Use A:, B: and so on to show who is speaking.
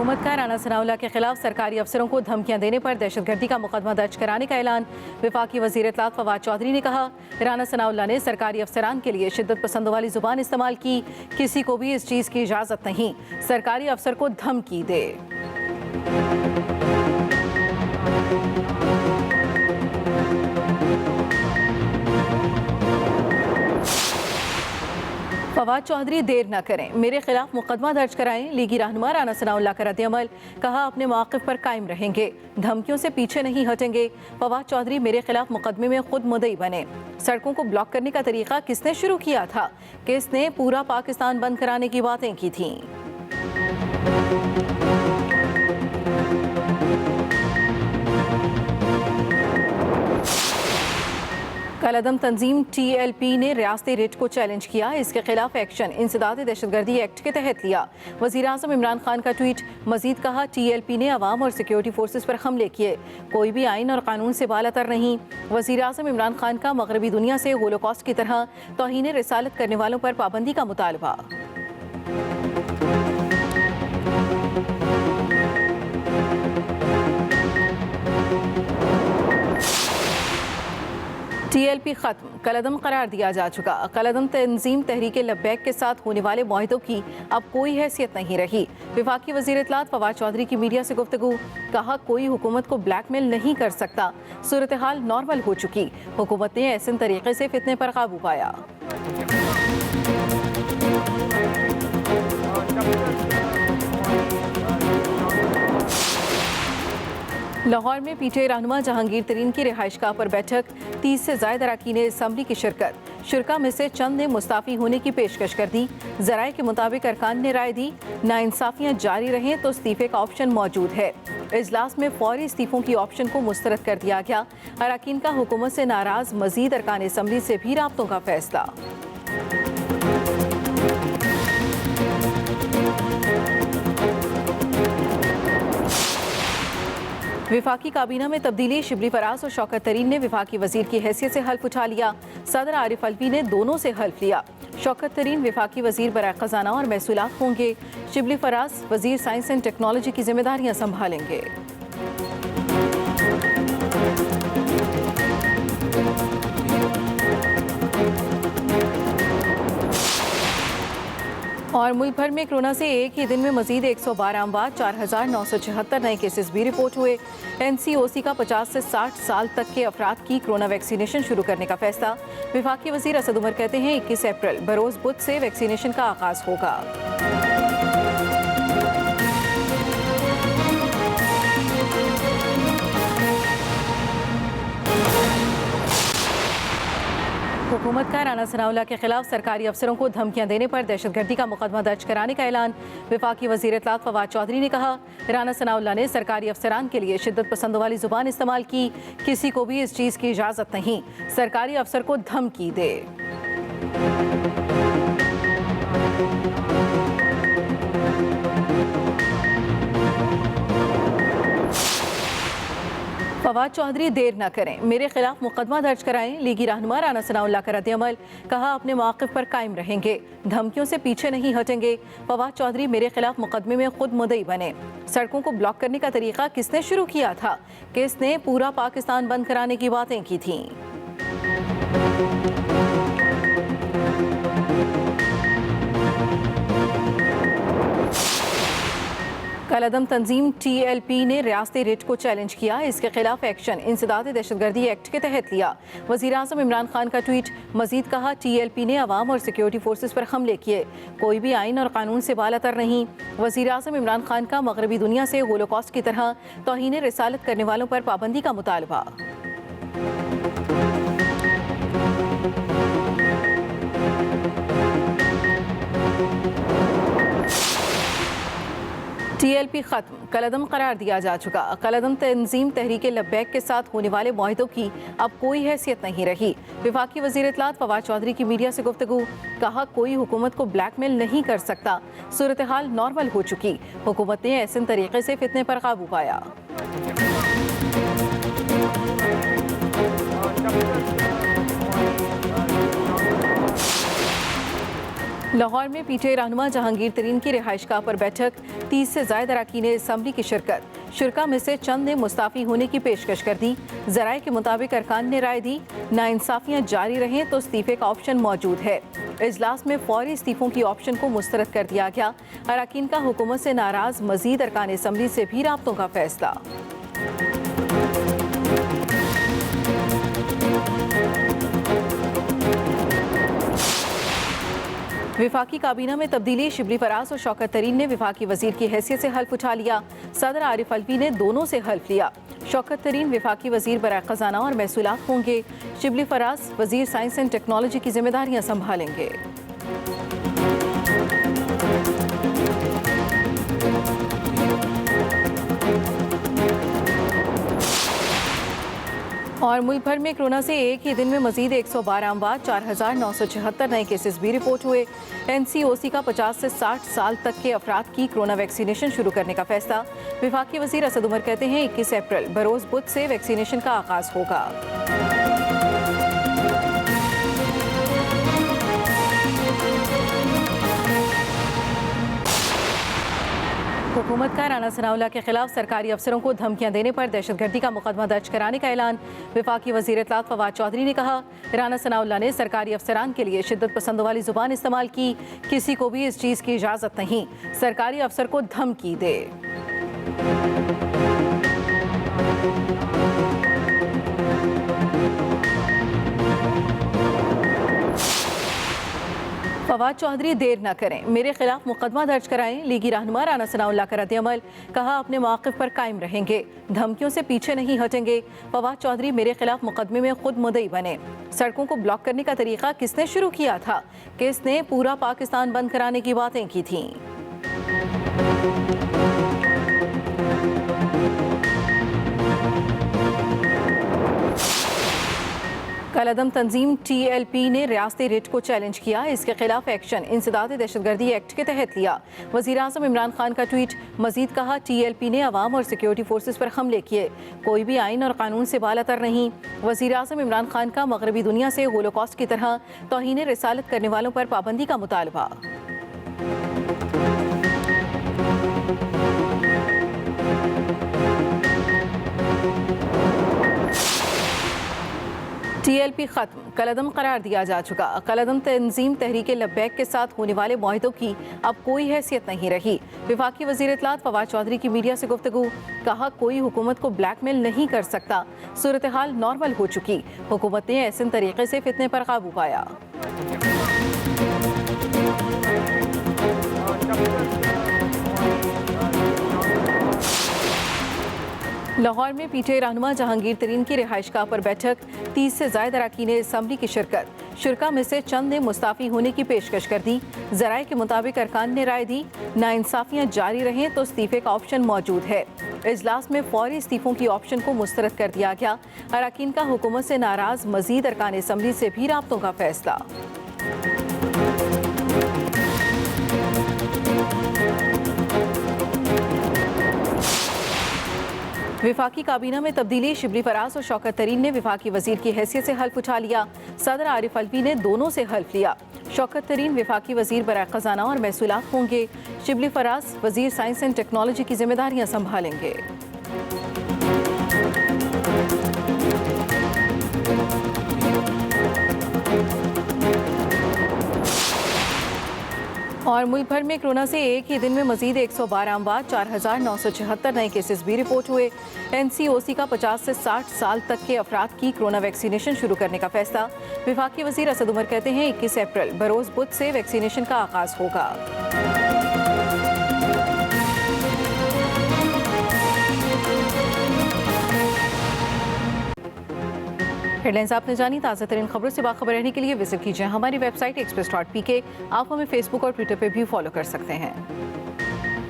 A: हुकूमत का राना सनाउल्लाह के खिलाफ सरकारी अफसरों को धमकियां देने पर दहशतगर्दी का मुकदमा दर्ज कराने का ऐलान। वफाकी वज़ीर इत्तलात फवाद चौधरी ने कहा, राना सनाउल्लाह ने सरकारी अफसरान के लिए शिद्दत पसंदों वाली जुबान इस्तेमाल की, किसी को भी इस चीज़ की इजाज़त नहीं, सरकारी अफसर को धमकी दे। फवाद चौधरी देर न करें, मेरे खिलाफ मुकदमा दर्ज कराएं। लीगी रहनुमा राना सनाउल्लाह का रद्द-ए-अमल, कहा अपने मौक़िफ़ पर कायम रहेंगे, धमकियों से पीछे नहीं हटेंगे। फवाद चौधरी मेरे खिलाफ मुकदमे में खुद मुद्दई बने। सड़कों को ब्लॉक करने का तरीका किसने शुरू किया था? किसने पूरा पाकिस्तान बंद कराने की बातें की थीं? कलअदम तंजीम TLP ने रियासती रिट को चैलेंज किया, इसके खिलाफ एक्शन इंसदाद दहशतगर्दी एक्ट के तहत लिया। वज़ीर आज़म इमरान खान का ट्वीट, मजीद कहा TLP ने अवाम और सिक्योरिटी फोर्सेस पर हमले किए, कोई भी आइन और कानून से बालातर नहीं। वज़ीर आज़म इमरान खान का मगरबी दुनिया से होलोकॉस्ट की तरह तौहीन रिसालत करने वालों पर पाबंदी का मुतालबा। TLP खत्म, कलअदम करार दिया जा चुका। कलअदम तंजीम तहरीक लब्बैक के साथ होने वाले मुआहिदों की अब कोई हैसियत नहीं रही। वफाकी वज़ीर इत्तलात फवाद चौधरी की मीडिया से गुफ्तगू, कहा कोई हुकूमत को ब्लैकमेल नहीं कर सकता, सूरत हाल नॉर्मल हो चुकी, हुकूमत ने ऐसे तरीके से फितने पर काबू पाया। लाहौर में PTI रहनुमा जहांगीर तरीन की रिहाइशगाह पर बैठक, 30 से ज़ायद अरकान असम्बली की शिरकत। शुरका में से चंद ने मुस्ताफ़ी होने की पेशकश कर दी। ज़राए के मुताबिक अरकान ने राय दी, नाइंसाफ़ियाँ जारी रहें तो इस्तीफ़े का ऑप्शन मौजूद है। इजलास में फौरी इस्तीफ़ों की ऑप्शन को मुस्तरद कर दिया गया। अरकान का हुकूमत से नाराज़ मज़ीद अरकान असम्बली से भी राब्तों का फैसला। वफाकी काबीना में तब्दीली, शिबली फराज और शौकत तरीन ने वफाकी वजीर की हैसियत से हल्फ उठा लिया। सदर आरिफ अलवी ने दोनों से हल्फ लिया। शौकत तरीन वफाकी वजीर बराए खजाना और महसूलात होंगे, शिबली फराज वजीर साइंस एंड टेक्नोलॉजी की जिम्मेदारियां संभालेंगे। और मुल्क भर में कोरोना से एक ही दिन में मजीद 112 अमवात, 4,976 नए केसेस भी रिपोर्ट हुए। NCOC का 50 से 60 साल तक के अफराद की कोरोना वैक्सीनेशन शुरू करने का फैसला। वफाकी वजीर असद उमर कहते हैं 21 अप्रैल बरोज बुध से वैक्सीनेशन का आगाज होगा। हुकूमत का राना सनाउल्लाह के खिलाफ सरकारी अफसरों को धमकियां देने पर दहशतगर्दी का मुकदमा दर्ज कराने का ऐलान। वफाकी वज़ीर इत्तलात फवाद चौधरी ने कहा, राना सनाउल्लाह ने सरकारी अफसरान के लिए शिद्दत पसंदों वाली जुबान इस्तेमाल की, किसी को भी इस चीज़ की इजाज़त नहीं, सरकारी अफसर को धमकी दे। फवाद चौधरी देर न करें, मेरे खिलाफ मुकदमा दर्ज कराएं। लीगी रहनुमा राना सनाउल्लाह का रद्द-ए-अमल, कहा अपने मौक़िफ़ पर कायम रहेंगे, धमकियों से पीछे नहीं हटेंगे। फवाद चौधरी मेरे खिलाफ मुकदमे में खुद मुद्दई बने। सड़कों को ब्लॉक करने का तरीका किसने शुरू किया था? किसने पूरा पाकिस्तान बंद कराने की बातें की थीं? कलअदम तंजीम TLP ने रियासती रिट को चैलेंज किया, इसके खिलाफ एक्शन इंसदाद दहशतगर्दी एक्ट के तहत लिया। वज़ीर आज़म इमरान खान का ट्वीट, मजीद कहा TLP ने अवाम और सिक्योरिटी फोर्सेस पर हमले किए, कोई भी आइन और कानून से बालातर नहीं। वज़ीर आज़म इमरान खान का मगरबी दुनिया से होलोकॉस्ट की तरह तौहीन रिसालत करने वालों पर पाबंदी का मुतालबा। TLP खत्म, कलअदम करार दिया जा चुका। कलअदम तंजीम तहरीक लब्बैक के साथ होने वाले मुआहिदों की अब कोई हैसियत नहीं रही। वफाकी वज़ीर इत्तलात फवाद चौधरी की मीडिया से गुफ्तगू, कहा कोई हुकूमत को ब्लैकमेल नहीं कर सकता, सूरत हाल नॉर्मल हो चुकी, हुकूमत ने ऐसे तरीके से फितने पर काबू पाया। लाहौर में PTI रहनुमा जहांगीर तरीन की रिहाइशगाह पर बैठक, 30 से ज्यादा अरकान असम्बली की शिरकत। शुरा में से चंद ने मुस्ताफी होने की पेशकश कर दी। जराये के मुताबिक अरकान ने राय दी, नाइंसाफियां जारी रहें तो इस्तीफे का ऑप्शन मौजूद है। इजलास में फौरी इस्तीफों की ऑप्शन को मुस्तरद कर दिया गया। अरकान का हुकूमत से नाराज मजीद अरकान असम्बली से भी राब्तों का फैसला। विफाकी काबीना में तब्दीली। शिबली फराज और शौकत तरीन ने विफाकी वजीर की हैसियत से हल्फ उठा लिया। सदर आरिफ अलवी ने दोनों से हल्फ लिया। शौकत तरीन विफाकी वजीर बराए खजाना और महसूलात होंगे। शिबली फराज वजीर साइंस एंड टेक्नोलॉजी की जिम्मेदारियां संभालेंगे। और मुल्क भर में कोरोना से एक ही दिन में मजीद 112 अमवात, 4,976 नए केसेस भी रिपोर्ट हुए। NCOC का 50 से 60 साल तक के अफराद की कोरोना वैक्सीनेशन शुरू करने का फैसला। विफाकी वजीर असद उमर कहते हैं 21 अप्रैल बरोज बुध से वैक्सीनेशन का आगाज होगा। हुकूमत का राना सनाउल्लाह के खिलाफ सरकारी अफसरों को धमकियां देने पर दहशतगर्दी का मुकदमा दर्ज कराने का ऐलान। विफाकी वजीर इत्तलात फवाद चौधरी ने कहा, राना सनाउल्लाह ने सरकारी अफसरान के लिए शिद्दत पसंदों वाली जुबान इस्तेमाल की। किसी को भी इस चीज़ की इजाज़त नहीं, सरकारी अफसर को धमकी दे। फवाद चौधरी देर न करें, मेरे खिलाफ मुकदमा दर्ज कराएं। लीगी रहनुमा राना सनाउल्लाह का रद्द-ए-अमल, कहा अपने मौक़िफ़ पर कायम रहेंगे, धमकियों से पीछे नहीं हटेंगे। फवाद चौधरी मेरे खिलाफ मुकदमे में खुद मुद्दई बने। सड़कों को ब्लॉक करने का तरीका किसने शुरू किया था? किसने पूरा पाकिस्तान बंद कराने की बातें की थीं? कलअदम तंजीम TLP ने रियासती रिट को चैलेंज किया। इसके खिलाफ एक्शन इंसदाद दहशतगर्दी एक्ट के तहत लिया। वज़ीर आज़म इमरान खान का ट्वीट। मजीद कहा, TLP ने अवाम और सिक्योरिटी फोर्सेस पर हमले किए, कोई भी आइन और कानून से बालातर नहीं। वज़ीर आज़म इमरान खान का मगरबी दुनिया से होलोकॉस्ट की तरह तौहीन रिसालत करने वालों पर पाबंदी का मुतालबा। TLP खत्म, कलअदम करार दिया जा चुका। कलअदम तंजीम तहरीक लब्बैक के साथ होने वाले मुआहिदों की अब कोई हैसियत नहीं रही। विफाकी वज़ीर इत्तलात फवाद चौधरी की मीडिया से गुफ्तगू, कहा कोई हुकूमत को ब्लैकमेल नहीं कर सकता, सूरत हाल नॉर्मल हो चुकी। हुकूमत ने ऐसे तरीके से फितने पर काबू पाया। लाहौर में PTI रहनुमा जहांगीर तरीन की रिहाइशगाह पर बैठक। 30 से ज्यादा अरकान असम्बली की शिरकत। शुरा में से चंद ने मुस्ताफी होने की पेशकश कर दी। जराये के मुताबिक अरकान ने राय दी, नाइंसाफियां जारी रहें तो इस्तीफे का ऑप्शन मौजूद है। इजलास में फौरी इस्तीफों की ऑप्शन को मुस्तरद कर दिया गया। अरकान का हुकूमत से नाराज मजीद अरकान असम्बली से भी राब्तों का फैसला। विफाकी काबीना में तब्दीली। शिबली फराज और शौकत तरीन ने विफाकी वजीर की हैसियत से हल्फ उठा लिया। सदर आरिफ अलवी ने दोनों से हल्फ लिया। शौकत तरीन विफाकी वजीर बराए खजाना और महसूलात होंगे। शिबली फराज वजीर साइंस एंड टेक्नोलॉजी की जिम्मेदारियां संभालेंगे। और मुल्क भर में कोरोना से एक ही दिन में मजीद 112 अमवात, 4,976 नए केसेस भी रिपोर्ट हुए। NCOC का 50 से 60 साल तक के अफराद की कोरोना वैक्सीनेशन शुरू करने का फैसला। विफाकी वजीर असद उमर कहते हैं 21 अप्रैल बरोज बुध से वैक्सीनेशन का आगाज होगा। हेडलाइंस आपने जानी। ताज़ा तरीन खबरों से बाखबर रहने के लिए विजिट कीजिए हमारी वेबसाइट express.pk। आप हमें फेसबुक और ट्विटर पर भी फॉलो कर सकते हैं।